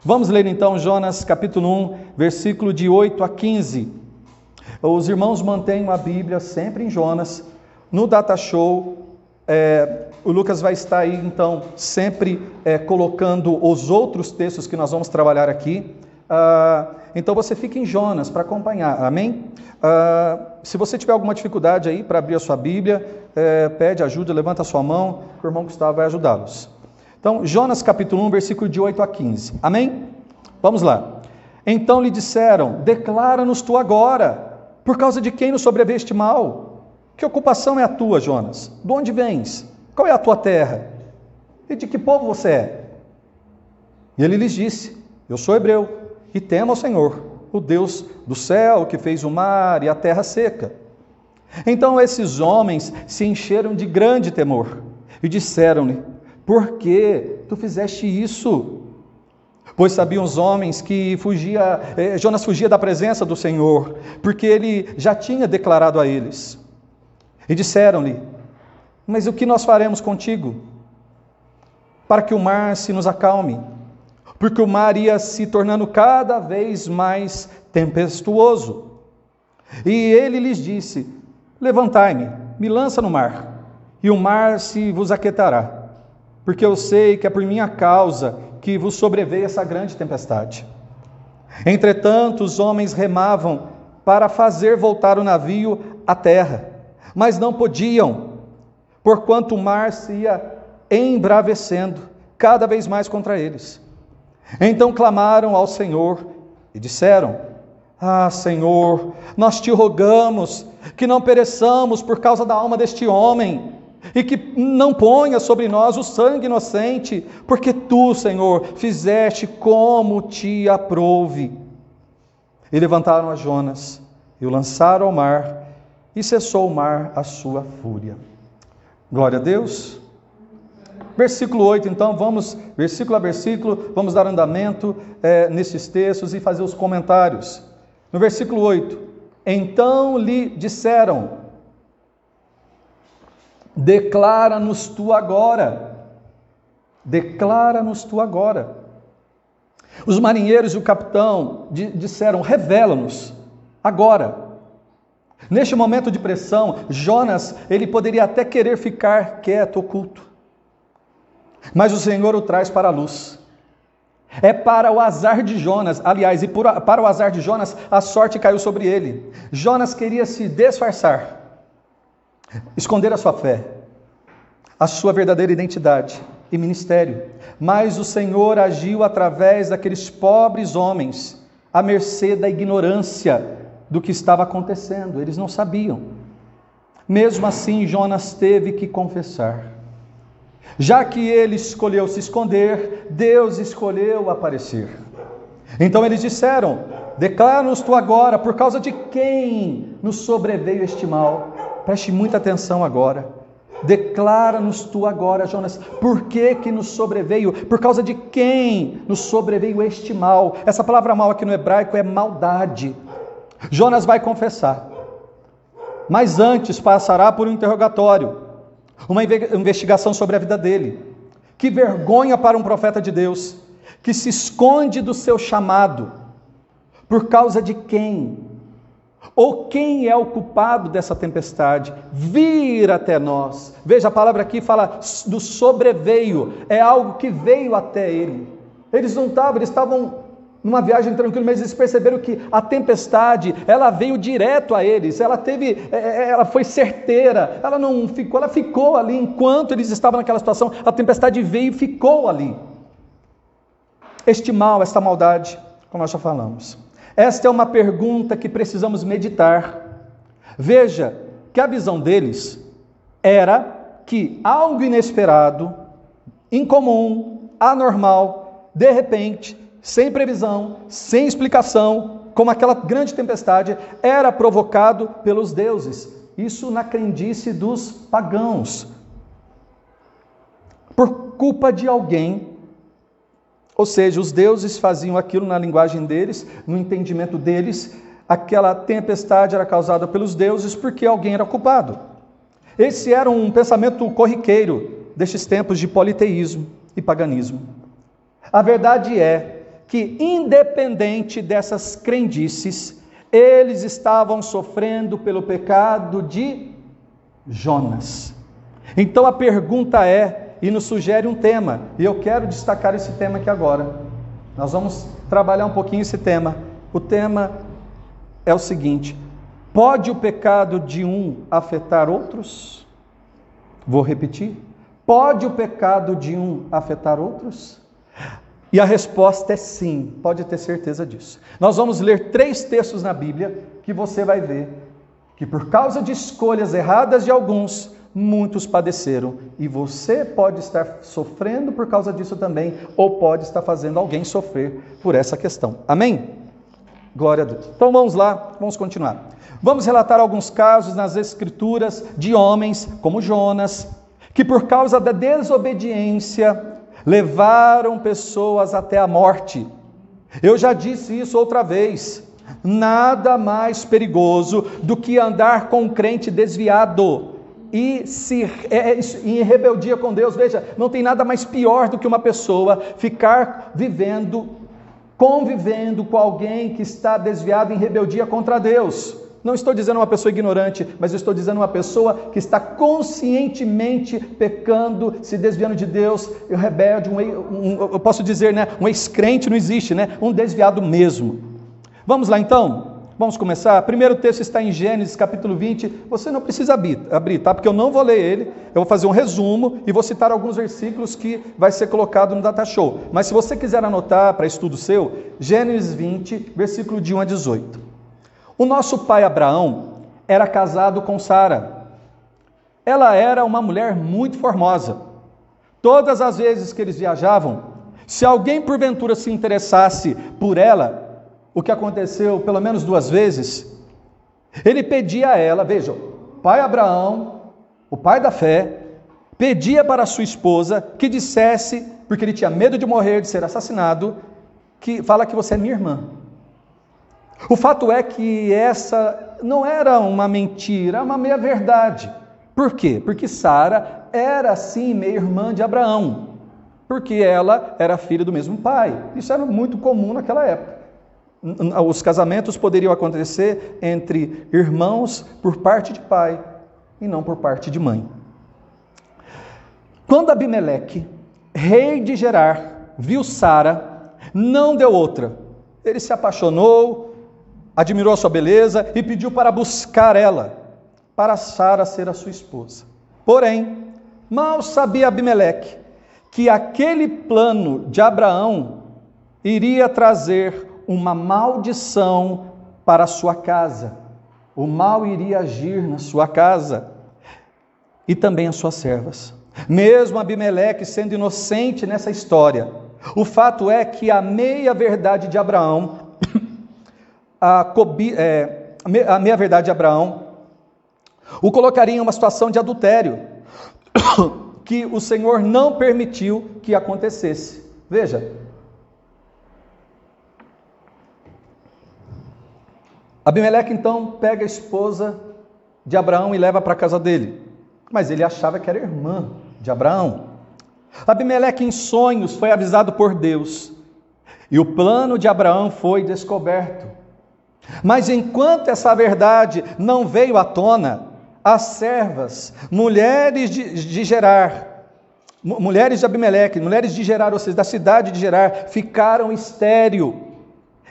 Vamos ler então Jonas capítulo 1, versículo de 8 a 15. Os irmãos mantêm a Bíblia sempre em Jonas. No Data Show, o Lucas vai estar aí então sempre colocando os outros textos que nós vamos trabalhar aqui. Então você fica em Jonas para acompanhar, amém? Se você tiver alguma dificuldade aí para abrir a sua Bíblia, pede ajuda, levanta a sua mão, que o irmão Gustavo vai ajudá-los. Então, Jonas capítulo 1, versículo de 8 a 15, amém? Vamos lá. Então lhe disseram: declara-nos tu agora, por causa de quem nos sobreveio este mal? Que ocupação é a tua, Jonas? De onde vens? Qual é a tua terra? E de que povo você é? E ele lhes disse: eu sou hebreu, e temo ao Senhor, o Deus do céu, que fez o mar e a terra seca. Então esses homens se encheram de grande temor, e disseram-lhe: por que tu fizeste isso? Pois sabiam os homens que Jonas fugia da presença do Senhor, porque ele já tinha declarado a eles. E disseram-lhe: mas o que nós faremos contigo? Para que o mar se nos acalme, porque o mar ia se tornando cada vez mais tempestuoso. E ele lhes disse: levantai-me, me lança no mar, e o mar se vos aquietará, porque eu sei que é por minha causa que vos sobreveio essa grande tempestade. Entretanto, os homens remavam para fazer voltar o navio à terra, mas não podiam, porquanto o mar se ia embravecendo cada vez mais contra eles. Então clamaram ao Senhor e disseram: ah, Senhor, nós te rogamos que não pereçamos por causa da alma deste homem, e que não ponha sobre nós o sangue inocente, porque tu, Senhor, fizeste como te aprouve. E levantaram a Jonas e o lançaram ao mar, e cessou o mar a sua fúria. Glória a Deus. Versículo 8, então, vamos, versículo a versículo, vamos dar andamento nesses textos e fazer os comentários. No versículo 8, então lhe disseram: declara-nos tu agora. Declara-nos tu agora. Os marinheiros e o capitão disseram: revela-nos agora. Neste momento de pressão, Jonas, ele poderia até querer ficar quieto, oculto, mas o Senhor o traz para a luz. É para o azar de Jonas, aliás, para o azar de Jonas, a sorte caiu sobre ele. Jonas queria se disfarçar, esconder a sua fé, a sua verdadeira identidade e ministério. Mas o Senhor agiu através daqueles pobres homens, à mercê da ignorância do que estava acontecendo. Eles não sabiam. Mesmo assim, Jonas teve que confessar. Já que ele escolheu se esconder, Deus escolheu aparecer. Então eles disseram: declara-nos tu agora, por causa de quem nos sobreveio este mal. Preste muita atenção agora. Declara-nos tu agora, Jonas, por que nos sobreveio? Por causa de quem nos sobreveio este mal? Essa palavra mal aqui no hebraico é maldade. Jonas vai confessar, mas antes passará por um interrogatório, uma investigação sobre a vida dele. Que vergonha para um profeta de Deus, que se esconde do seu chamado. Por causa de quem? Ou quem é o culpado dessa tempestade vir até nós? Veja, a palavra aqui fala do sobreveio, é algo que veio até ele. Eles estavam numa viagem tranquila, mas eles perceberam que a tempestade, ela veio direto a eles, ela foi certeira, ela ficou ali enquanto eles estavam naquela situação. A tempestade veio e ficou ali. Este mal, esta maldade, como nós já falamos. Esta é uma pergunta que precisamos meditar. Veja que a visão deles era que algo inesperado, incomum, anormal, de repente, sem previsão, sem explicação, como aquela grande tempestade, era provocado pelos deuses. Isso na crendice dos pagãos. Por culpa de alguém. Ou seja, os deuses faziam aquilo na linguagem deles, no entendimento deles. Aquela tempestade era causada pelos deuses porque alguém era culpado. Esse era um pensamento corriqueiro destes tempos de politeísmo e paganismo. A verdade é que, independente dessas crendices, eles estavam sofrendo pelo pecado de Jonas. Então a pergunta é, e nos sugere um tema, e eu quero destacar esse tema aqui agora. Nós vamos trabalhar um pouquinho esse tema. O tema é o seguinte: pode o pecado de um afetar outros? Vou repetir. Pode o pecado de um afetar outros? E a resposta é sim, pode ter certeza disso. Nós vamos ler 3 textos na Bíblia que você vai ver que por causa de escolhas erradas de alguns, muitos padeceram. E você pode estar sofrendo por causa disso também, ou pode estar fazendo alguém sofrer por essa questão. Amém? Glória a Deus. Então vamos lá, vamos continuar. Vamos relatar alguns casos nas Escrituras de homens como Jonas, que por causa da desobediência levaram pessoas até a morte. Eu já disse isso outra vez. Nada mais perigoso do que andar com um crente desviado e em rebeldia com Deus. Veja, não tem nada mais pior do que uma pessoa ficar convivendo com alguém que está desviado em rebeldia contra Deus. Não estou dizendo uma pessoa ignorante, mas eu estou dizendo uma pessoa que está conscientemente pecando, se desviando de Deus, rebelde, eu posso dizer, né, um ex-crente não existe, né, um desviado mesmo. Vamos lá então? Vamos começar? O primeiro texto está em Gênesis capítulo 20, você não precisa abrir, tá? Porque eu não vou ler ele, eu vou fazer um resumo e vou citar alguns versículos que vai ser colocado no Data Show. Mas se você quiser anotar para estudo seu, Gênesis 20, versículo de 1 a 18. O nosso pai Abraão era casado com Sara. Ela era uma mulher muito formosa. Todas as vezes que eles viajavam, se alguém porventura se interessasse por ela, o que aconteceu pelo menos 2 vezes, ele pedia a ela, veja, pai Abraão, o pai da fé, pedia para a sua esposa que dissesse, porque ele tinha medo de morrer, de ser assassinado, que fala que você é minha irmã. O fato é que essa não era uma mentira, uma meia verdade. Por quê? Porque Sara era sim meia irmã de Abraão, porque ela era filha do mesmo pai. Isso era muito comum naquela época. Os casamentos poderiam acontecer entre irmãos por parte de pai e não por parte de mãe. Quando Abimeleque, rei de Gerar, viu Sara, não deu outra. Ele se apaixonou, admirou a sua beleza e pediu para buscar ela, para Sara ser a sua esposa. Porém, mal sabia Abimeleque que aquele plano de Abraão iria trazer uma maldição para a sua casa. O mal iria agir na sua casa e também as suas servas. Mesmo Abimeleque sendo inocente nessa história, o fato é que a meia-verdade de Abraão, a meia-verdade de Abraão, o colocaria em uma situação de adultério, que o Senhor não permitiu que acontecesse. Veja, Abimeleque então pega a esposa de Abraão e leva para a casa dele, mas ele achava que era irmã de Abraão. Abimeleque em sonhos foi avisado por Deus e o plano de Abraão foi descoberto. Mas enquanto essa verdade não veio à tona, as servas, mulheres de Gerar, mulheres de Abimeleque, mulheres de Gerar, ou seja, da cidade de Gerar, ficaram estéril.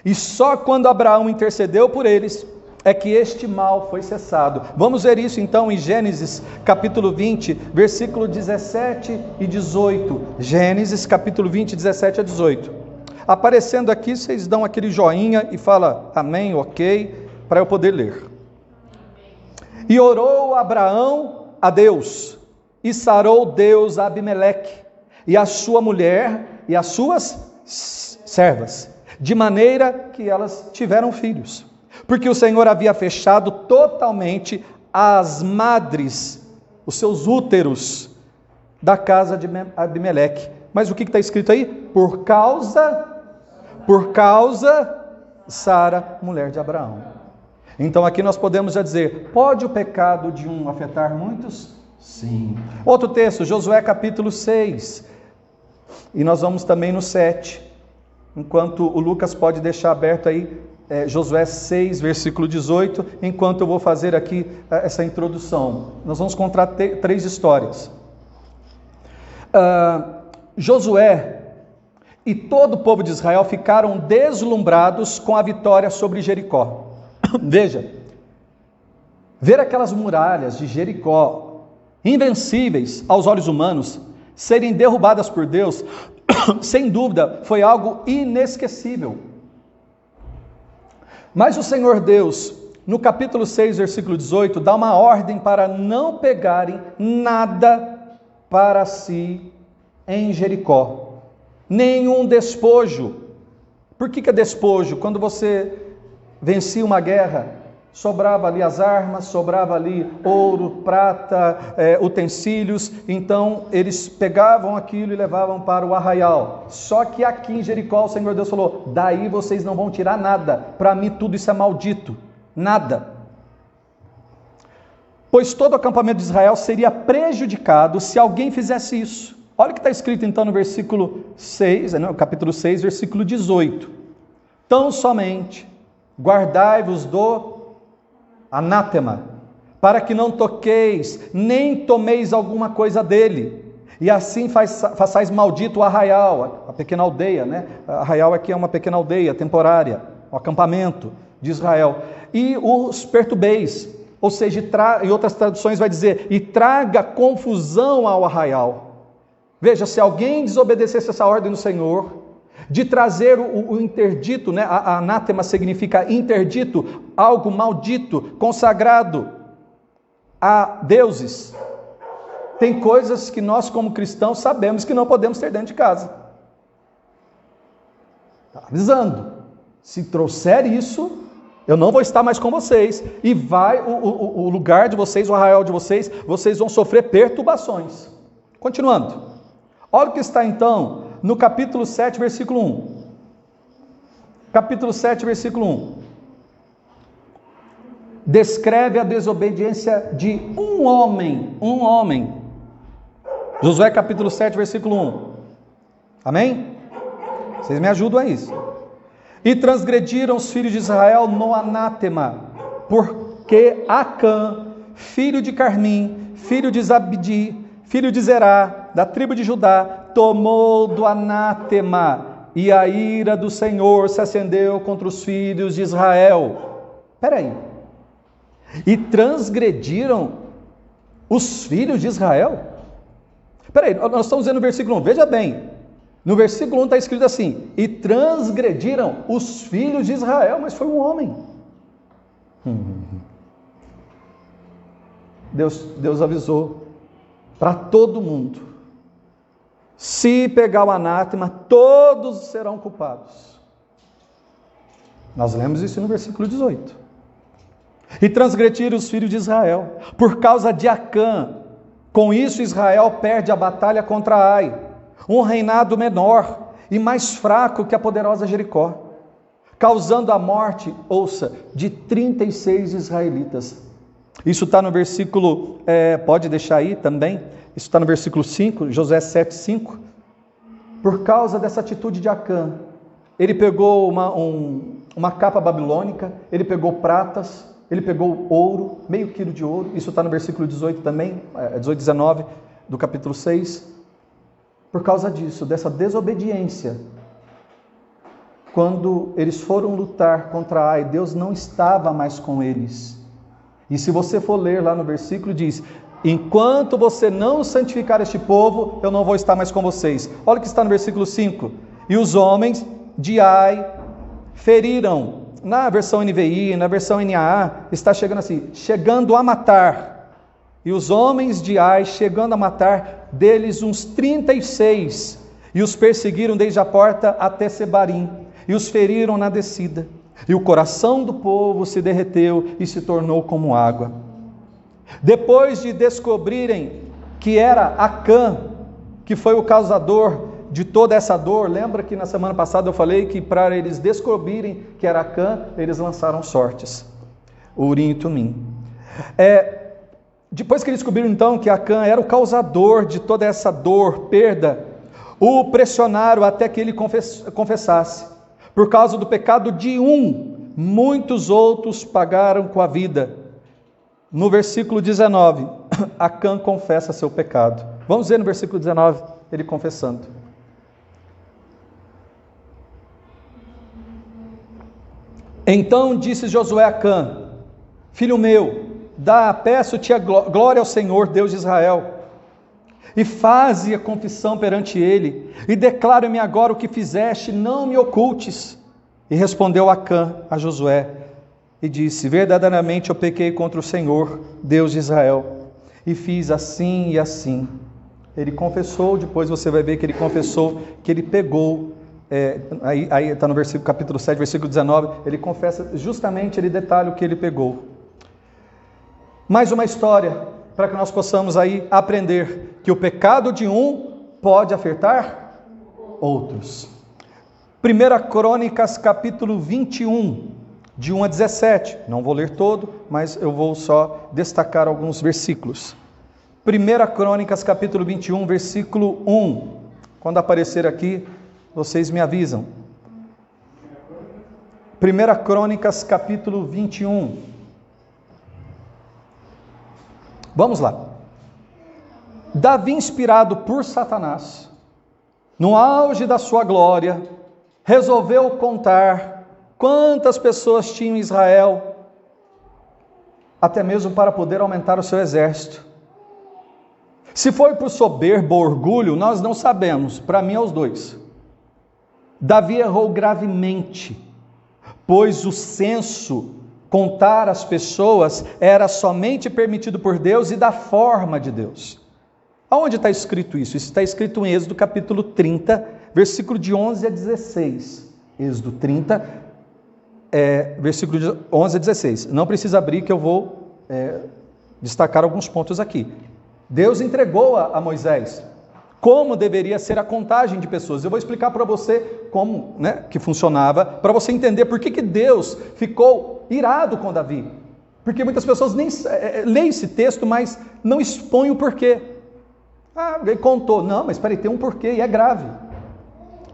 E só quando Abraão intercedeu por eles, é que este mal foi cessado. Vamos ver isso então em Gênesis capítulo 20, versículo 17 e 18. Gênesis capítulo 20, 17 a 18. Aparecendo aqui, vocês dão aquele joinha e fala amém, ok, para eu poder ler. E orou Abraão a Deus, e sarou Deus a Abimeleque, e a sua mulher, e as suas servas, de maneira que elas tiveram filhos, porque o Senhor havia fechado totalmente as madres, os seus úteros, da casa de Abimeleque. Mas o que está escrito aí? Por causa Sara, mulher de Abraão. Então aqui nós podemos já dizer, pode o pecado de um afetar muitos? Sim. Outro texto, Josué capítulo 6, e nós vamos também no 7. enquanto o Lucas pode deixar aberto aí Josué 6, versículo 18, enquanto eu vou fazer aqui essa introdução. Nós vamos contar 3 histórias. Josué e todo o povo de Israel ficaram deslumbrados com a vitória sobre Jericó. Veja, ver aquelas muralhas de Jericó, invencíveis aos olhos humanos, serem derrubadas por Deus, sem dúvida, foi algo inesquecível. Mas o Senhor Deus, no capítulo 6, versículo 18, dá uma ordem para não pegarem nada para si em Jericó. Nenhum despojo. Por que é despojo? Quando você vencia uma guerra, sobrava ali as armas, sobrava ali ouro, prata, utensílios, então eles pegavam aquilo e levavam para o arraial. Só que aqui em Jericó o Senhor Deus falou: daí vocês não vão tirar nada, para mim tudo isso é maldito, nada. Pois todo o acampamento de Israel seria prejudicado se alguém fizesse isso. Olha o que está escrito então no versículo 6, no capítulo 6, versículo 18. Tão somente guardai-vos do anátema, para que não toqueis, nem tomeis alguma coisa dele, e assim façais maldito o arraial, a pequena aldeia, né? Arraial aqui é uma pequena aldeia temporária, um acampamento de Israel, e os perturbeis, ou seja, em outras traduções vai dizer, e traga confusão ao arraial. Veja, se alguém desobedecesse essa ordem do Senhor, de trazer o interdito, né? A anátema significa interdito, algo maldito, consagrado a deuses. Tem coisas que nós como cristãos sabemos que não podemos ter dentro de casa. Está avisando, se trouxer isso, eu não vou estar mais com vocês, e vai o lugar de vocês, o arraial de vocês vão sofrer perturbações. Continuando, olha o que está então no capítulo 7, versículo 1. Capítulo 7, versículo 1. Descreve a desobediência de um homem. Josué capítulo 7, versículo 1. Amém? Vocês me ajudam a isso. E transgrediram os filhos de Israel no anátema, porque Acã, filho de Carmim, filho de Zabdi, filho de Zerá, da tribo de Judá, tomou do anátema, e a ira do Senhor se acendeu contra os filhos de Israel. Espera aí. E transgrediram os filhos de Israel? Espera aí, nós estamos vendo no versículo 1, veja bem. No versículo 1 está escrito assim, e transgrediram os filhos de Israel, mas foi um homem. Deus avisou para todo mundo. Se pegar o anátema, todos serão culpados. Nós lemos isso no versículo 18. E transgrediram os filhos de Israel, por causa de Acã. Com isso Israel perde a batalha contra Ai, um reinado menor e mais fraco que a poderosa Jericó, causando a morte, ouça, de 36 israelitas. Isso está no versículo, pode deixar aí também, isso está no versículo 5, Josué 7, 5. Por causa dessa atitude de Acã, ele pegou uma capa babilônica, ele pegou pratas, ele pegou ouro, meio quilo de ouro, isso está no versículo 18 também, 18, 19 do capítulo 6. Por causa disso, dessa desobediência, quando eles foram lutar contra Ai, Deus não estava mais com eles. E se você for ler lá no versículo, diz: enquanto você não santificar este povo, eu não vou estar mais com vocês. Olha o que está no versículo 5. E os homens de Ai feriram. Na versão NVI, na versão NAA, está chegando assim, chegando a matar. E os homens de Ai, chegando a matar, deles uns 36, e os perseguiram desde a porta até Sebarim, e os feriram na descida. E o coração do povo se derreteu e se tornou como água. Depois de descobrirem que era Acã, que foi o causador de toda essa dor, lembra que na semana passada eu falei que para eles descobrirem que era Acã, eles lançaram sortes, Urim e Tumim. Depois que eles descobriram então que Acã era o causador de toda essa dor, perda, O pressionaram até que ele confessasse. Por causa do pecado de um, muitos outros pagaram com a vida. No versículo 19, Acã confessa seu pecado. Vamos ver no versículo 19, ele confessando. Então disse Josué a Acã: filho meu, peço-te a glória ao Senhor, Deus de Israel, e faze a confissão perante ele, e declara-me agora o que fizeste, não me ocultes. E respondeu Acã a Josué, e disse: verdadeiramente eu pequei contra o Senhor, Deus de Israel, e fiz assim e assim. Ele confessou, depois você vai ver que ele confessou que ele pegou, aí está no versículo, capítulo 7, versículo 19, ele confessa justamente, ele detalha o que ele pegou. Mais uma história, para que nós possamos aí aprender que o pecado de um pode afetar outros. 1 Crônicas, capítulo 21, de 1 a 17. Não vou ler todo, mas eu vou só destacar alguns versículos. 1 Crônicas, capítulo 21, versículo 1. Quando aparecer aqui, vocês me avisam. 1 Crônicas, capítulo 21. Vamos lá. Davi, inspirado por Satanás, no auge da sua glória, resolveu contar quantas pessoas tinham em Israel, até mesmo para poder aumentar o seu exército. Se foi por soberba ou orgulho, nós não sabemos, para mim é os dois. Davi errou gravemente, pois o censo, contar as pessoas, era somente permitido por Deus e da forma de Deus. Aonde está escrito isso? Isso está escrito em Êxodo capítulo 30, versículo de 11 a 16. Êxodo 30, versículo de 11 a 16. Não precisa abrir que eu vou destacar alguns pontos aqui. Deus entregou a Moisés como deveria ser a contagem de pessoas. Eu vou explicar para você como que funcionava, para você entender por que Deus ficou irado com Davi. Porque muitas pessoas nem leem esse texto, mas não expõem o porquê. Ele contou. Não, mas espera aí, tem um porquê e é grave.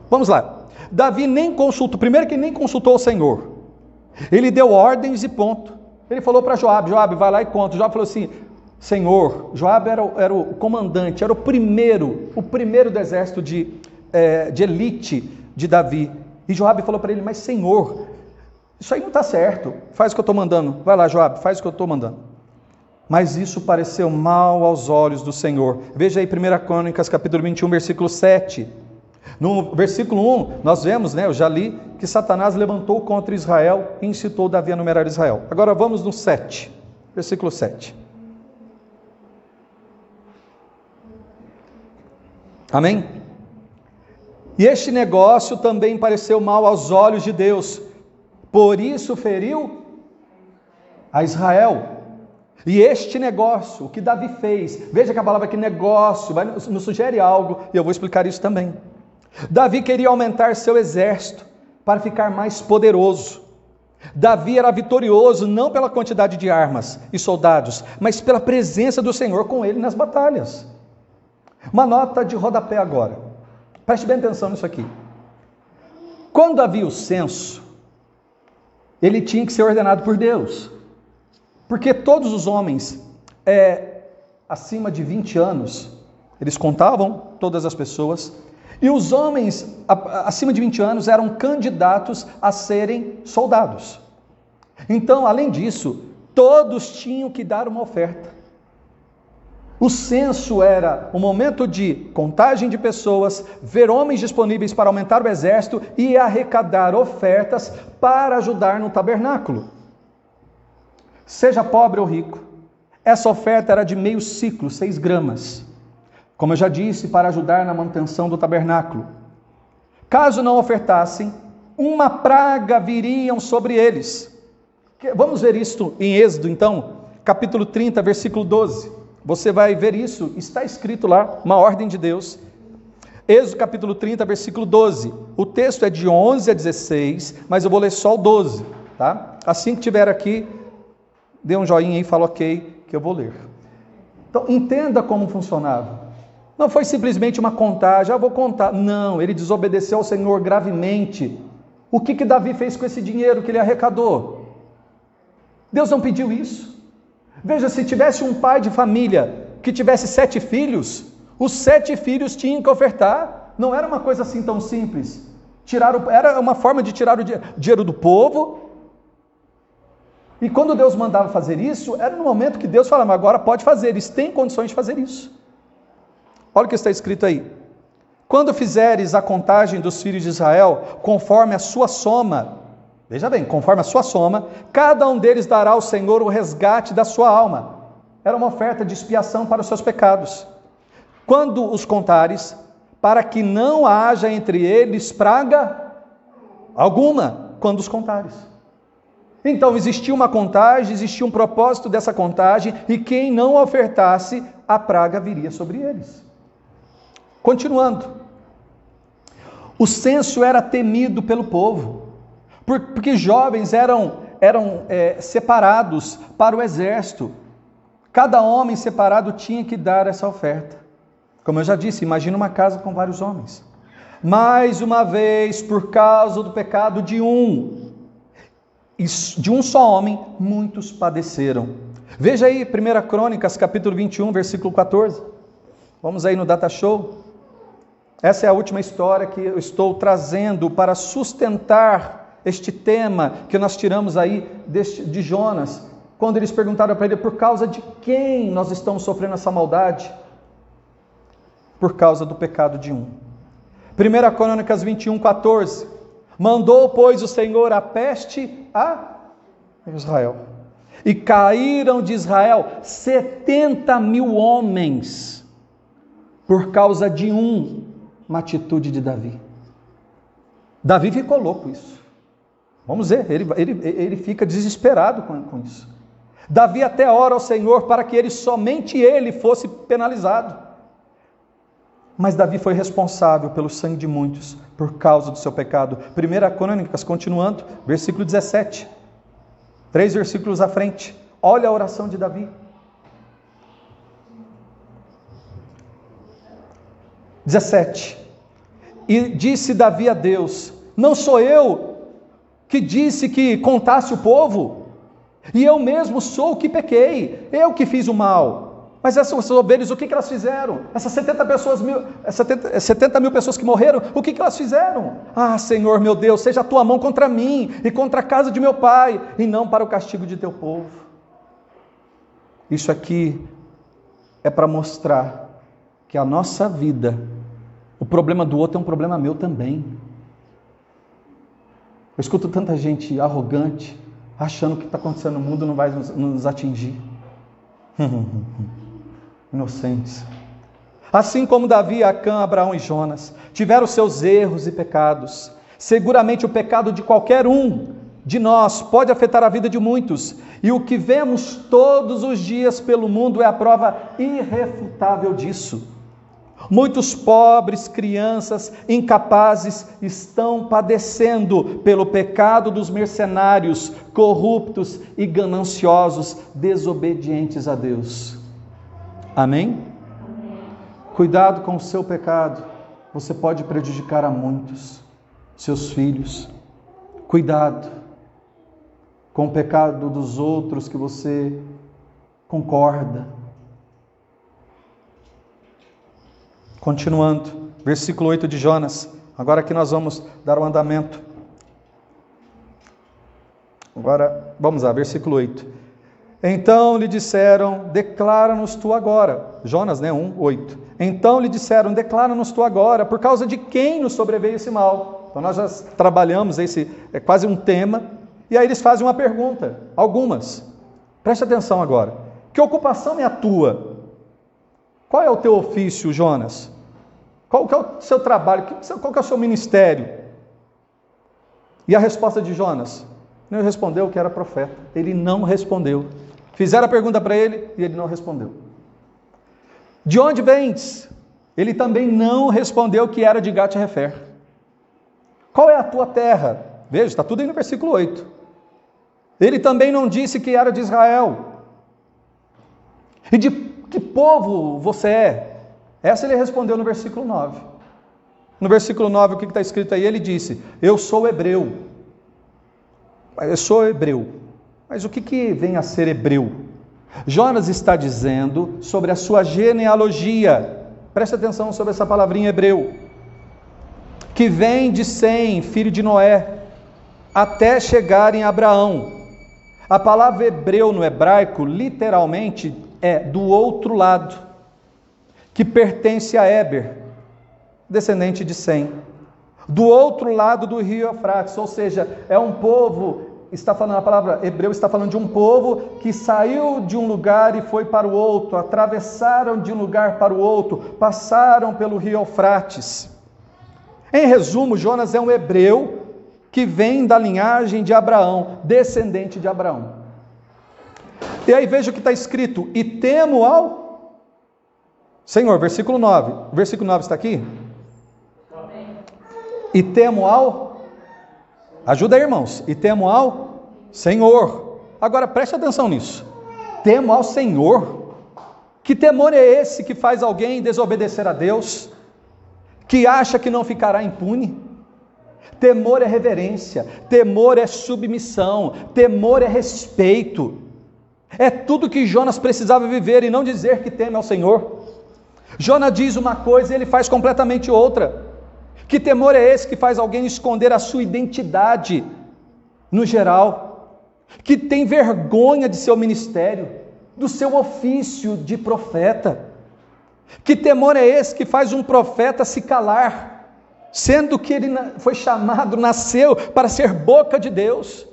Vamos lá. Davi nem consultou, primeiro que nem consultou o Senhor. Ele deu ordens e ponto. Ele falou para Joabe, vai lá e conta. Joabe falou assim: Senhor, Joabe era o comandante, era o primeiro do exército de elite de Davi. E Joabe falou para ele: mas Senhor, isso aí não está certo, faz o que eu estou mandando. Vai lá, Joabe, faz o que eu estou mandando. Mas isso pareceu mal aos olhos do Senhor. Veja aí 1 Crônicas, capítulo 21, versículo 7. No versículo 1, nós vemos, eu já li, que Satanás levantou contra Israel e incitou Davi a numerar Israel. Agora vamos no 7, versículo 7. Amém? E este negócio também pareceu mal aos olhos de Deus, por isso feriu a Israel. E este negócio, o que Davi fez, veja que a palavra aqui negócio nos sugere algo, e eu vou explicar isso também. Davi queria aumentar seu exército para ficar mais poderoso. Davi era vitorioso não pela quantidade de armas e soldados, mas pela presença do Senhor com ele nas batalhas. Uma nota de rodapé agora. Preste bem atenção nisso aqui. Quando havia o censo, ele tinha que ser ordenado por Deus. Porque todos os homens acima de 20 anos, eles contavam todas as pessoas, e os homens acima de 20 anos eram candidatos a serem soldados. Então, além disso, todos tinham que dar uma oferta. O censo era um momento de contagem de pessoas, ver homens disponíveis para aumentar o exército e arrecadar ofertas para ajudar no tabernáculo. Seja pobre ou rico, essa oferta era de meio ciclo, 6 gramas. Como eu já disse, para ajudar na manutenção do tabernáculo. Caso não ofertassem, uma praga viria sobre eles. Vamos ver isto em Êxodo, então, capítulo 30, versículo 12. Você vai ver isso, está escrito lá, uma ordem de Deus. Êxodo capítulo 30, versículo 12. O texto é de 11 a 16, mas eu vou ler só o 12, tá? Assim que tiver aqui, dê um joinha e fala ok, que eu vou ler. Então, entenda como funcionava. Não foi simplesmente uma contagem, vou contar. Não, ele desobedeceu ao Senhor gravemente. O que Davi fez com esse dinheiro que ele arrecadou? Deus não pediu isso. Veja, se tivesse um pai de família que tivesse 7 filhos, os 7 filhos tinham que ofertar. Não era uma coisa assim tão simples. Era uma forma de tirar o dinheiro do povo. E quando Deus mandava fazer isso, era no momento que Deus falava, agora pode fazer, eles têm condições de fazer isso. Olha o que está escrito aí. Quando fizeres a contagem dos filhos de Israel, conforme a sua soma, veja bem, conforme a sua soma, cada um deles dará ao Senhor o resgate da sua alma. Era uma oferta de expiação para os seus pecados. Quando os contares, para que não haja entre eles praga alguma, quando os contares. Então existia uma contagem, existia um propósito dessa contagem, e quem não ofertasse, a praga viria sobre eles. Continuando, o censo era temido pelo povo, porque jovens eram separados para o exército. Cada homem separado tinha que dar essa oferta. Como eu já disse, imagina uma casa com vários homens. Mais uma vez, por causa do pecado de um só homem, muitos padeceram. Veja aí 1 Crônicas, capítulo 21, versículo 14. Vamos aí no Data Show. Essa é a última história que eu estou trazendo para sustentar este tema que nós tiramos aí de Jonas, quando eles perguntaram para ele, por causa de quem nós estamos sofrendo essa maldade? Por causa do pecado de um. 1 Crônicas 21, 14. Mandou, pois, o Senhor a peste a Israel. E caíram de Israel 70.000 homens, por causa de uma atitude de Davi. Davi ficou louco com isso. Vamos ver, ele fica desesperado com isso. Davi até ora ao Senhor para que somente ele fosse penalizado. Mas Davi foi responsável pelo sangue de muitos, por causa do seu pecado. 1 Crônicas, continuando, versículo 17. 3 versículos à frente. Olha a oração de Davi. 17. E disse Davi a Deus, não sou eu que disse que contasse o povo? E eu mesmo sou o que pequei, eu que fiz o mal. Mas essas ovelhas, o que elas fizeram? Essas 70 mil pessoas que morreram, o que elas fizeram? Ah, Senhor meu Deus, seja a tua mão contra mim e contra a casa de meu pai, e não para o castigo de teu povo. Isso aqui é para mostrar que a nossa vida, o problema do outro é um problema meu também. Eu escuto tanta gente arrogante, achando que o que está acontecendo no mundo não vai nos atingir. Inocentes. Assim como Davi, Acã, Abraão e Jonas tiveram seus erros e pecados, seguramente o pecado de qualquer um de nós pode afetar a vida de muitos, e o que vemos todos os dias pelo mundo é a prova irrefutável disso. Muitos pobres, crianças, incapazes estão padecendo pelo pecado dos mercenários, corruptos e gananciosos, desobedientes a Deus. Amém? Cuidado com o seu pecado, você pode prejudicar a muitos, seus filhos. Cuidado com o pecado dos outros que você concorda. Continuando, versículo 8 de Jonas. Agora que nós vamos dar o andamento. Agora, vamos lá, versículo 8. Então lhe disseram, declara-nos tu agora. Jonas, 1:8. Então lhe disseram, declara-nos tu agora, por causa de quem nos sobreveio esse mal. Então nós já trabalhamos é quase um tema, e aí eles fazem uma pergunta, algumas. Preste atenção agora. Que ocupação é a tua? Qual é o teu ofício, Jonas? Qual que é o seu trabalho? Qual que é o seu ministério? E a resposta de Jonas? Não respondeu que era profeta. Ele não respondeu. Fizeram a pergunta para ele e ele não respondeu. De onde vens? Ele também não respondeu que era de Gat-Hefer. Qual é a tua terra? Veja, está tudo aí no versículo 8. Ele também não disse que era de Israel. E de que povo você é? Essa ele respondeu no versículo 9. No versículo 9, o que está escrito aí? Ele disse: eu sou hebreu. Eu sou hebreu. Mas o que vem a ser hebreu? Jonas está dizendo sobre a sua genealogia. Preste atenção sobre essa palavrinha hebreu. Que vem de Sem, filho de Noé, até chegar em Abraão. A palavra hebreu no hebraico, literalmente, é do outro lado, que pertence a Éber, descendente de Sem. Do outro lado do rio Eufrates, ou seja, é um povo, está falando, a palavra hebreu está falando de um povo que saiu de um lugar e foi para o outro, atravessaram de um lugar para o outro, passaram pelo rio Eufrates. Em resumo, Jonas é um hebreu que vem da linhagem de Abraão, descendente de Abraão. E aí veja o que está escrito: e temo ao Senhor, versículo 9. O versículo 9 está aqui? Amém. E temo ao... Ajuda aí, irmãos. E temo ao Senhor. Agora preste atenção nisso. Temo ao Senhor. Que temor é esse que faz alguém desobedecer a Deus? Que acha que não ficará impune? Temor é reverência, temor é submissão, temor é respeito. É tudo que Jonas precisava viver e não dizer que teme ao Senhor. Jonas diz uma coisa e ele faz completamente outra. Que temor é esse que faz alguém esconder a sua identidade no geral? Que tem vergonha de seu ministério, do seu ofício de profeta? Que temor é esse que faz um profeta se calar, sendo que ele foi chamado, nasceu para ser boca de Deus?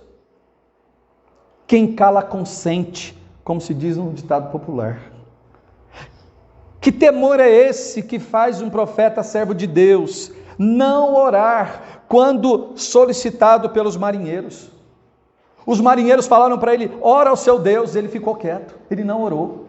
Quem cala consente, como se diz no ditado popular. Que temor é esse que faz um profeta servo de Deus não orar quando solicitado pelos marinheiros? Os marinheiros falaram para ele: ora ao seu Deus, ele ficou quieto, ele não orou.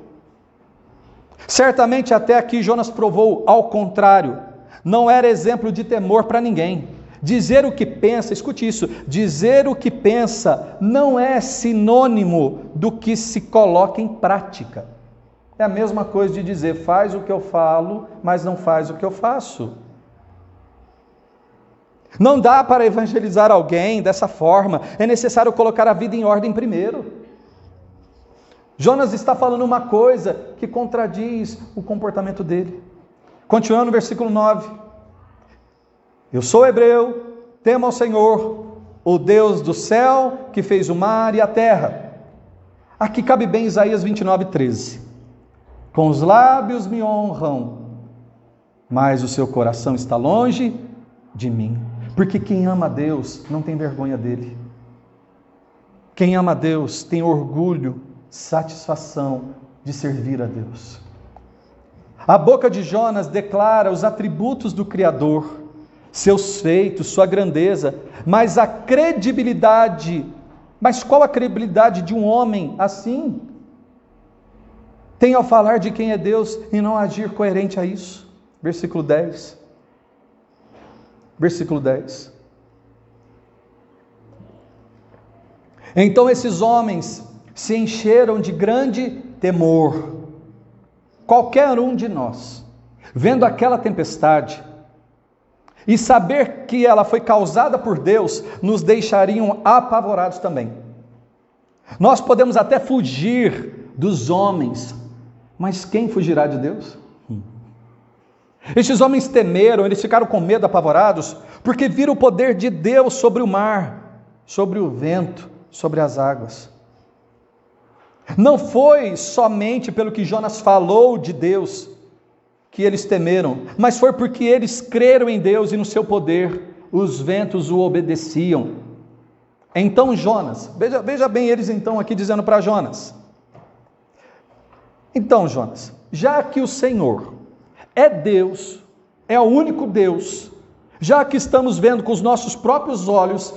Certamente até aqui Jonas provou ao contrário, não era exemplo de temor para ninguém. Dizer o que pensa, escute isso, dizer o que pensa não é sinônimo do que se coloca em prática. É a mesma coisa de dizer: faz o que eu falo, mas não faz o que eu faço. Não dá para evangelizar alguém dessa forma, é necessário colocar a vida em ordem primeiro. Jonas está falando uma coisa que contradiz o comportamento dele. Continuando no versículo 9. Eu sou hebreu, temo ao Senhor, o Deus do céu, que fez o mar e a terra. Aqui cabe bem Isaías 29:13. Com os lábios me honram, mas o seu coração está longe de mim. Porque quem ama a Deus não tem vergonha dele. Quem ama a Deus tem orgulho, satisfação de servir a Deus. A boca de Jonas declara os atributos do Criador, seus feitos, sua grandeza, mas a credibilidade, mas qual a credibilidade de um homem assim? Tem ao falar de quem é Deus e não agir coerente a isso. Versículo 10. Versículo 10. Então esses homens se encheram de grande temor. Qualquer um de nós, vendo aquela tempestade e saber que ela foi causada por Deus, nos deixariam apavorados também. Nós podemos até fugir dos homens, mas quem fugirá de Deus? Estes homens temeram, eles ficaram com medo, apavorados, porque viram o poder de Deus sobre o mar, sobre o vento, sobre as águas. Não foi somente pelo que Jonas falou de Deus que eles temeram, mas foi porque eles creram em Deus e no seu poder, os ventos o obedeciam. Então Jonas, veja bem eles então aqui dizendo para Jonas: então Jonas, já que o Senhor é Deus, é o único Deus, já que estamos vendo com os nossos próprios olhos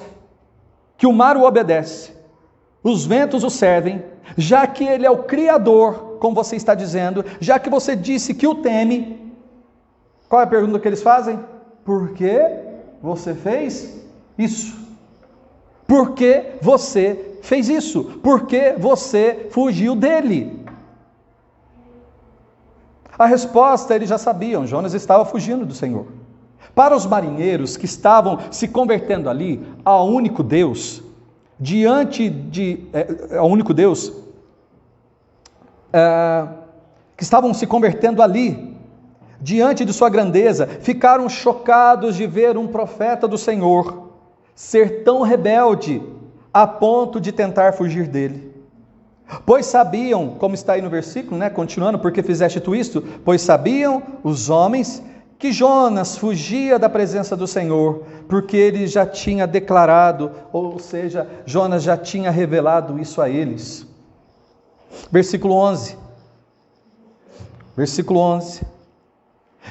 que o mar o obedece, os ventos o servem, já que Ele é o Criador, como você está dizendo, já que você disse que o teme, qual é a pergunta que eles fazem? Por que você fez isso? Por que você fez isso? Por que você fugiu dele? A resposta eles já sabiam, Jonas estava fugindo do Senhor. Para os marinheiros que estavam se convertendo ali ao único Deus, que estavam se convertendo ali, diante de sua grandeza, ficaram chocados de ver um profeta do Senhor ser tão rebelde a ponto de tentar fugir dele. Pois sabiam, como está aí no versículo, continuando, porque fizeste tu isto? Pois sabiam os homens que Jonas fugia da presença do Senhor, porque ele já tinha declarado, ou seja, Jonas já tinha revelado isso a eles. Versículo 11.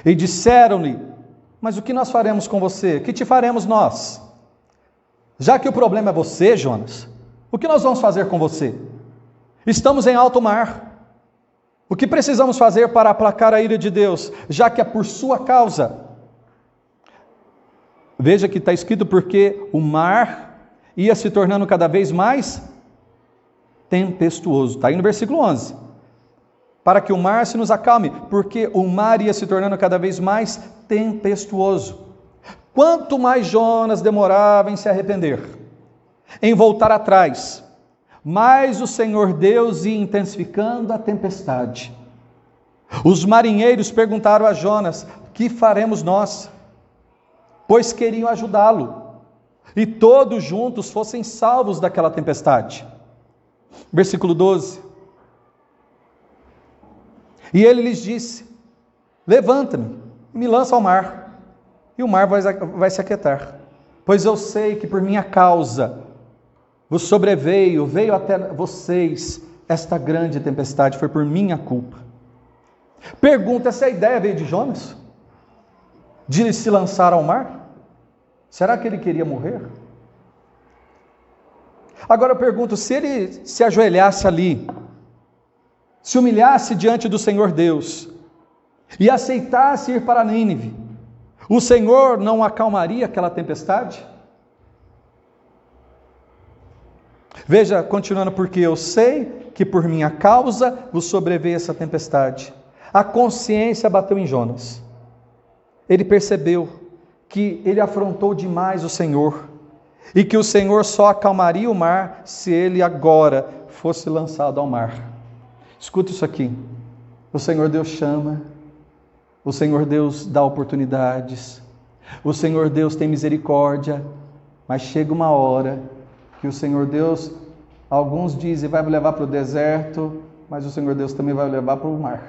E disseram-lhe: mas o que nós faremos com você? Que te faremos nós? Já que o problema é você, Jonas, o que nós vamos fazer com você? Estamos em alto mar. O que precisamos fazer para aplacar a ira de Deus, já que é por sua causa? Veja que está escrito porque o mar ia se tornando cada vez mais tempestuoso. Está aí no versículo 11. Para que o mar se nos acalme, porque o mar ia se tornando cada vez mais tempestuoso. Quanto mais Jonas demorava em se arrepender, em voltar atrás, mais o Senhor Deus ia intensificando a tempestade. Os marinheiros perguntaram a Jonas: que faremos nós? Pois queriam ajudá-lo, e todos juntos fossem salvos daquela tempestade. Versículo 12. E ele lhes disse: levanta-me e me lança ao mar, e o mar vai se aquietar, pois eu sei que por minha causa vos veio até vocês esta grande tempestade, foi por minha culpa. Pergunta: essa ideia veio de Jonas? De se lançar ao mar? Será que ele queria morrer? Agora eu pergunto, se ele se ajoelhasse ali, se humilhasse diante do Senhor Deus, e aceitasse ir para Nínive, o Senhor não acalmaria aquela tempestade? Veja, continuando, porque eu sei que por minha causa vos sobreveio essa tempestade. A consciência bateu em Jonas. Ele percebeu que ele afrontou demais o Senhor, e que o Senhor só acalmaria o mar se ele agora fosse lançado ao mar. Escuta isso aqui: o Senhor Deus chama, o Senhor Deus dá oportunidades, o Senhor Deus tem misericórdia, mas chega uma hora que o Senhor Deus, alguns dizem, vai me levar para o deserto, mas o Senhor Deus também vai me levar para o mar.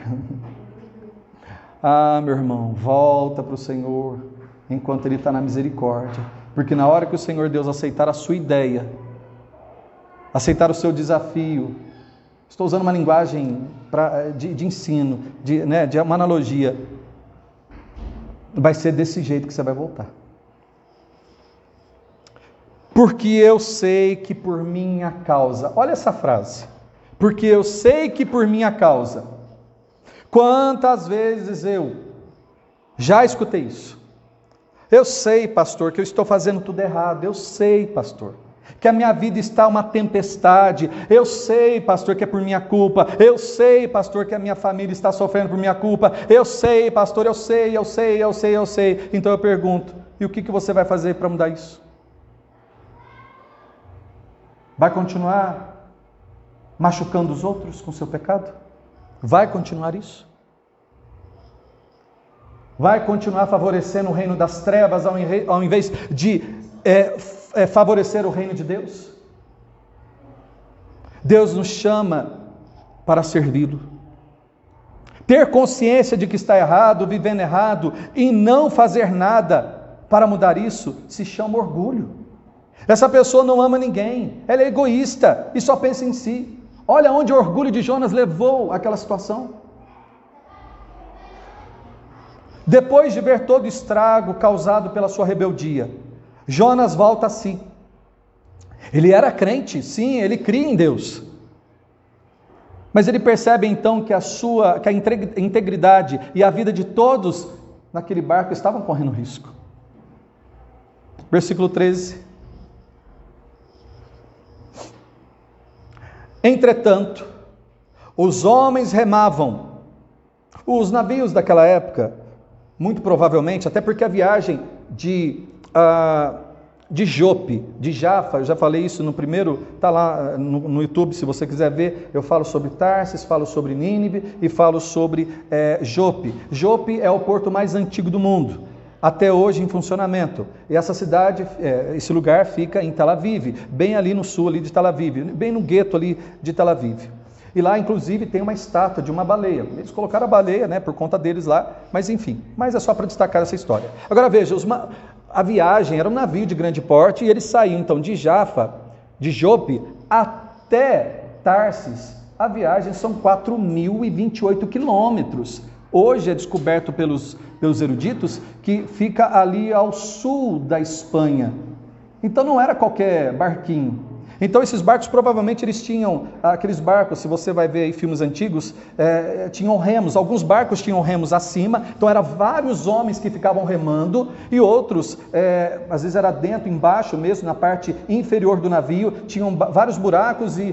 Ah, meu irmão, volta para o Senhor enquanto Ele está na misericórdia, porque na hora que o Senhor Deus aceitar a sua ideia, aceitar o seu desafio, estou usando uma linguagem de ensino, de uma analogia, vai ser desse jeito que você vai voltar. Porque eu sei que por minha causa, olha essa frase, porque eu sei que por minha causa, quantas vezes eu já escutei isso? Eu sei, pastor, que eu estou fazendo tudo errado, eu sei, pastor, que a minha vida está uma tempestade, eu sei, pastor, que é por minha culpa, eu sei, pastor, que a minha família está sofrendo por minha culpa, eu sei, pastor, eu sei, então eu pergunto, e o que você vai fazer para mudar isso? Vai continuar machucando os outros com seu pecado? Vai continuar isso? Vai continuar favorecendo o reino das trevas ao invés de favorecer o reino de Deus? Deus nos chama para servi-lo. Ter consciência de que está errado, vivendo errado, e não fazer nada para mudar isso, se chama orgulho. Essa pessoa não ama ninguém, ela é egoísta e só pensa em si. Olha onde o orgulho de Jonas levou aquela situação. Depois de ver todo o estrago causado pela sua rebeldia, Jonas volta a si. Ele era crente, sim, ele cria em Deus. Mas ele percebe então que a integridade e a vida de todos naquele barco estavam correndo risco. Versículo 13. Entretanto, os homens remavam Os navios daquela época, muito provavelmente, até porque a viagem de Jope, de Jafa, eu já falei isso no primeiro, está lá no YouTube, se você quiser ver, eu falo sobre Tarsis, falo sobre Nínive e falo sobre Jope. Jope é o porto mais antigo do mundo, até hoje em funcionamento. E essa cidade, esse lugar fica em Tel Aviv, bem ali no sul ali de Tel Aviv, bem no gueto ali de Tel Aviv. E lá, inclusive, tem uma estátua de uma baleia. Eles colocaram a baleia, por conta deles lá, mas enfim. Mas é só para destacar essa história. Agora veja, a viagem era um navio de grande porte e eles saíam então de Jafa, de Jope, até Tarsis. A viagem são 4.028 quilômetros. Hoje é descoberto pelos eruditos que fica ali ao sul da Espanha. Então não era qualquer barquinho. Então esses barcos provavelmente eles tinham, aqueles barcos, se você vai ver aí filmes antigos, tinham remos, alguns barcos tinham remos acima, então eram vários homens que ficavam remando, e outros, às vezes era dentro, embaixo mesmo, na parte inferior do navio, tinham vários buracos e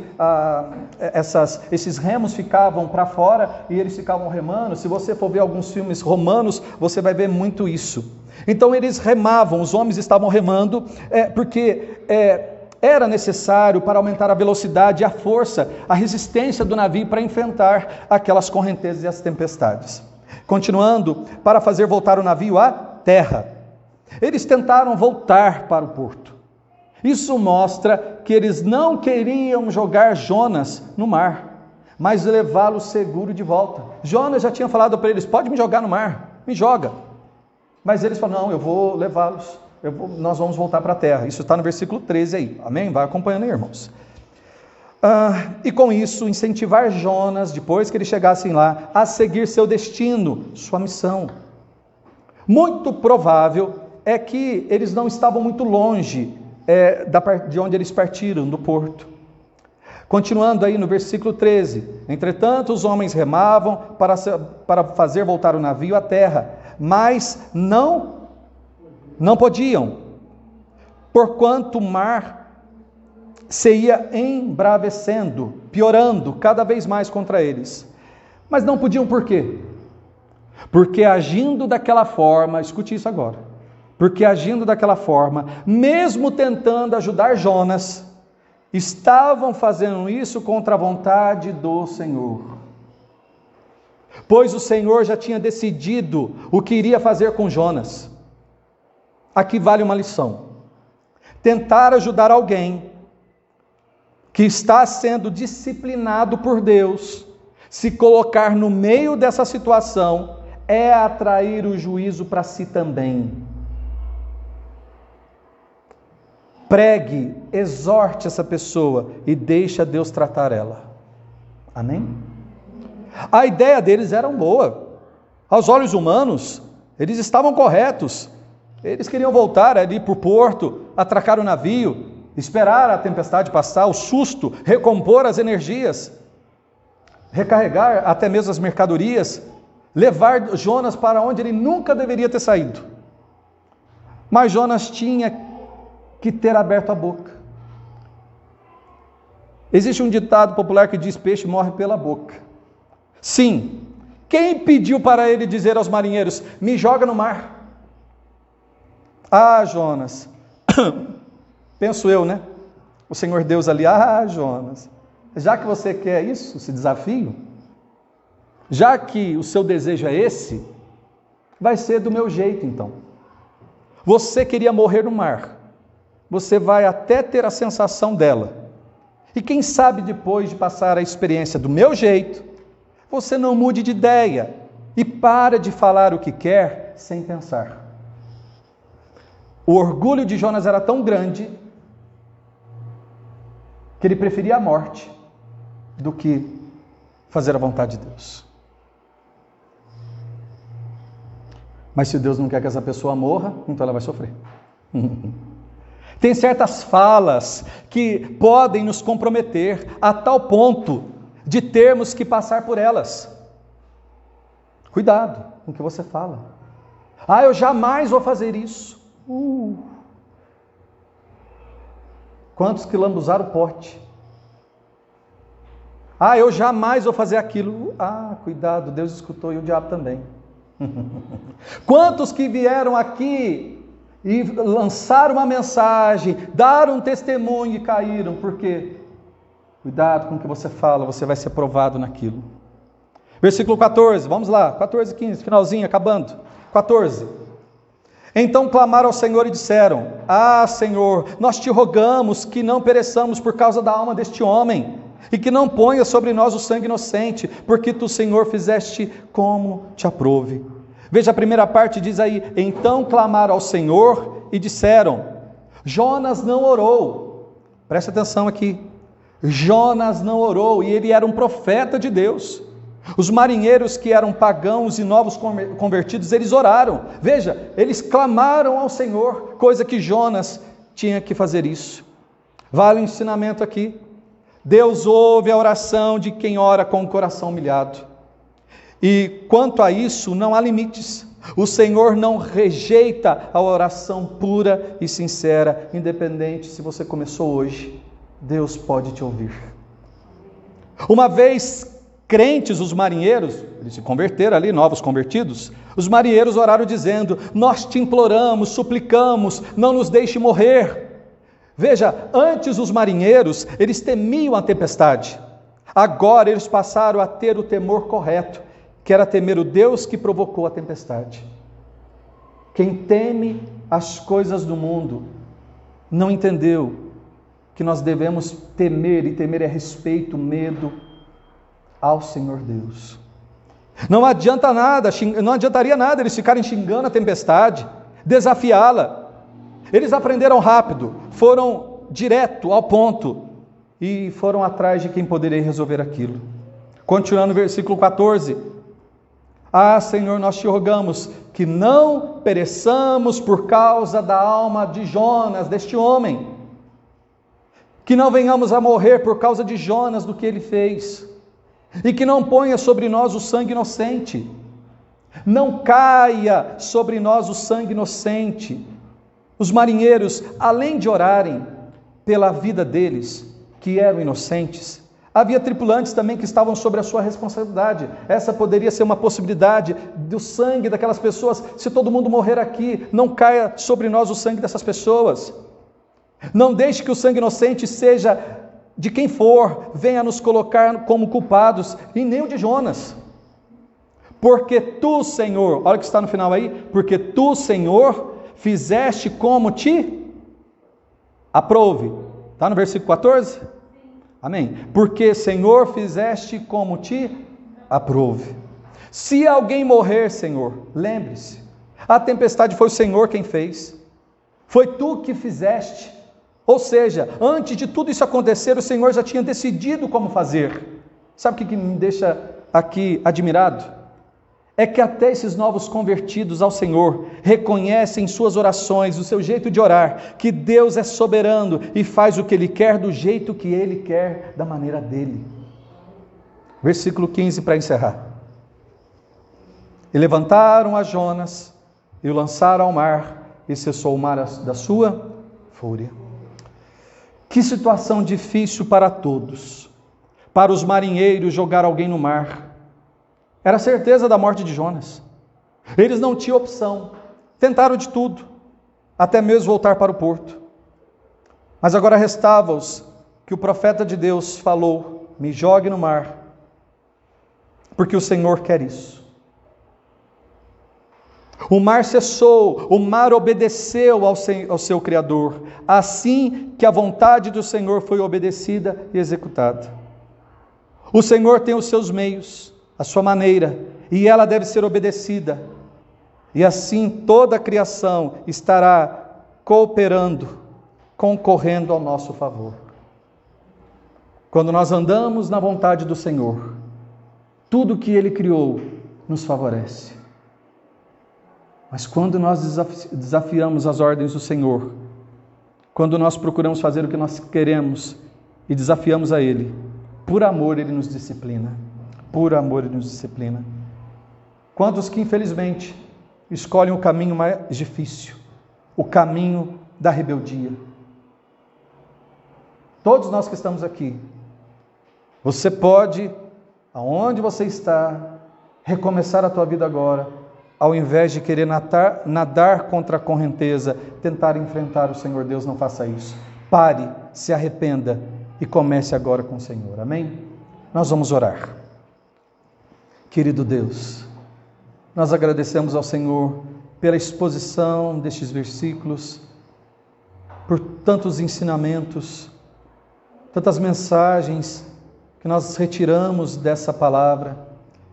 esses remos ficavam para fora e eles ficavam remando. Se você for ver alguns filmes romanos, você vai ver muito isso. Então eles remavam, os homens estavam remando, porque era necessário para aumentar a velocidade, a força, a resistência do navio para enfrentar aquelas correntezas e as tempestades. Continuando, para fazer voltar o navio à terra. Eles tentaram voltar para o porto. Isso mostra que eles não queriam jogar Jonas no mar, mas levá-lo seguro de volta. Jonas já tinha falado para eles: pode me jogar no mar, me joga. Mas eles falaram: não, eu vou levá-los. Nós vamos voltar para a terra. Isso está no versículo 13 aí. Amém? Vai acompanhando aí, irmãos. E com isso, incentivar Jonas, depois que eles chegassem lá, a seguir seu destino, sua missão. Muito provável é que eles não estavam muito longe de onde eles partiram, do porto. Continuando aí no versículo 13. Entretanto, os homens remavam para fazer voltar o navio à terra, mas não podiam, porquanto o mar se ia embravecendo, piorando cada vez mais contra eles. Mas não podiam por quê? Porque agindo daquela forma, escute isso agora, porque agindo daquela forma, mesmo tentando ajudar Jonas, estavam fazendo isso contra a vontade do Senhor. Pois o Senhor já tinha decidido o que iria fazer com Jonas. Aqui vale uma lição. Tentar ajudar alguém que está sendo disciplinado por Deus, se colocar no meio dessa situação, é atrair o juízo para si também. Pregue, exorte essa pessoa e deixe Deus tratar ela. Amém? A ideia deles era boa. Aos olhos humanos, eles estavam corretos. Eles queriam voltar ali para o porto, atracar o navio, esperar a tempestade passar, o susto, recompor as energias, recarregar até mesmo as mercadorias, levar Jonas para onde ele nunca deveria ter saído. Mas Jonas tinha que ter aberto a boca. Existe um ditado popular que diz: peixe morre pela boca. Sim, quem pediu para ele dizer aos marinheiros: me joga no mar? Jonas, penso eu, né? O Senhor Deus ali: Jonas, já que você quer isso, esse desafio, já que o seu desejo é esse, vai ser do meu jeito então. Você queria morrer no mar, você vai até ter a sensação dela, e quem sabe depois de passar a experiência do meu jeito, você não mude de ideia e para de falar o que quer sem pensar. O orgulho de Jonas era tão grande que ele preferia a morte do que fazer a vontade de Deus. Mas se Deus não quer que essa pessoa morra, então ela vai sofrer. Tem certas falas que podem nos comprometer a tal ponto de termos que passar por elas. Cuidado com o que você fala. Eu jamais vou fazer isso. Quantos que lambuzaram o pote? Ah, eu jamais vou fazer aquilo. Ah, cuidado, Deus escutou e o diabo também. Quantos que vieram aqui e lançaram uma mensagem, deram um testemunho e caíram, porque cuidado com o que você fala, você vai ser provado naquilo. Versículo 14, vamos lá, 14, 15, finalzinho, acabando. 14. Então clamaram ao Senhor e disseram: Ah, Senhor, nós te rogamos que não pereçamos por causa da alma deste homem, e que não ponha sobre nós o sangue inocente, porque tu, Senhor, fizeste como te aprouve. Veja a primeira parte, diz aí: então clamaram ao Senhor e disseram. Jonas não orou. Presta atenção aqui. Jonas não orou, e ele era um profeta de Deus. Os marinheiros que eram pagãos e novos convertidos, eles oraram. Veja, eles clamaram ao Senhor, coisa que Jonas tinha que fazer isso. Vale o ensinamento aqui. Deus ouve a oração de quem ora com o coração humilhado. E quanto a isso, não há limites. O Senhor não rejeita a oração pura e sincera, independente se você começou hoje. Deus pode te ouvir. Uma vez crentes, os marinheiros, eles se converteram ali, novos convertidos, os marinheiros oraram dizendo: nós te imploramos, suplicamos, não nos deixe morrer. Veja, antes os marinheiros, eles temiam a tempestade. Agora eles passaram a ter o temor correto, que era temer o Deus que provocou a tempestade. Quem teme as coisas do mundo não entendeu que nós devemos temer, e temer é respeito, medo ao Senhor Deus. Não adianta nada, não adiantaria nada eles ficarem xingando a tempestade, desafiá-la. Eles aprenderam rápido, foram direto ao ponto e foram atrás de quem poderia resolver aquilo. Continuando no versículo 14: Ah, Senhor, nós te rogamos que não pereçamos por causa da alma de Jonas, deste homem, que não venhamos a morrer por causa de Jonas, do que ele fez, e que não ponha sobre nós o sangue inocente. Não caia sobre nós o sangue inocente. Os marinheiros, além de orarem pela vida deles, que eram inocentes, havia tripulantes também que estavam sobre a sua responsabilidade. Essa poderia ser uma possibilidade do sangue daquelas pessoas. Se todo mundo morrer aqui, não caia sobre nós o sangue dessas pessoas. Não deixe que o sangue inocente seja de quem for, venha nos colocar como culpados, e nem o de Jonas. Porque tu, Senhor, olha o que está no final aí, porque tu, Senhor, fizeste como te aprouve. Está no versículo 14? Amém. Porque, Senhor, fizeste como te aprouve. Se alguém morrer, Senhor, lembre-se, a tempestade foi o Senhor quem fez. Foi tu que fizeste. Ou seja, antes de tudo isso acontecer, o Senhor já tinha decidido como fazer. Sabe o que me deixa aqui admirado? É que até esses novos convertidos ao Senhor reconhecem em suas orações, o seu jeito de orar, que Deus é soberano e faz o que Ele quer do jeito que Ele quer, da maneira dEle. Versículo 15 para encerrar. E levantaram a Jonas e o lançaram ao mar, e cessou o mar da sua fúria. Que situação difícil para todos. Para os marinheiros, jogar alguém no mar era certeza da morte de Jonas. Eles não tinham opção, tentaram de tudo, até mesmo voltar para o porto. Mas agora restava-os que o profeta de Deus falou: me jogue no mar, porque o Senhor quer isso. O mar cessou, o mar obedeceu ao seu Criador, assim que a vontade do Senhor foi obedecida e executada. O Senhor tem os seus meios, a sua maneira, e ela deve ser obedecida. E assim toda a criação estará cooperando, concorrendo ao nosso favor. Quando nós andamos na vontade do Senhor, tudo que Ele criou nos favorece. Mas quando nós desafiamos as ordens do Senhor, quando nós procuramos fazer o que nós queremos e desafiamos a Ele, por amor Ele nos disciplina. Por amor Ele nos disciplina. Quantos que infelizmente escolhem o caminho mais difícil, o caminho da rebeldia. Todos nós que estamos aqui, Você pode, aonde você está, recomeçar a tua vida agora, ao invés de querer nadar contra a correnteza, tentar enfrentar o Senhor Deus, não faça isso. Pare, se arrependa e comece agora com o Senhor. Amém? Nós vamos orar. Querido Deus, nós agradecemos ao Senhor pela exposição destes versículos, por tantos ensinamentos, tantas mensagens que nós retiramos dessa palavra,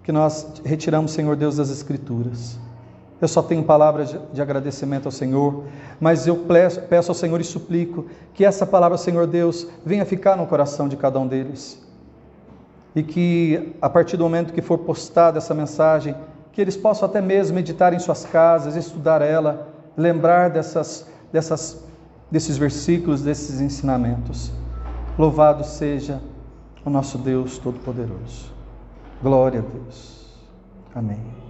que nós retiramos, Senhor Deus, das Escrituras. Eu só tenho palavras de agradecimento ao Senhor, mas eu peço ao Senhor e suplico que essa palavra, Senhor Deus, venha ficar no coração de cada um deles. E que, a partir do momento que for postada essa mensagem, que eles possam até mesmo meditar em suas casas, estudar ela, lembrar desses versículos, desses ensinamentos. Louvado seja o nosso Deus Todo-Poderoso. Glória a Deus. Amém.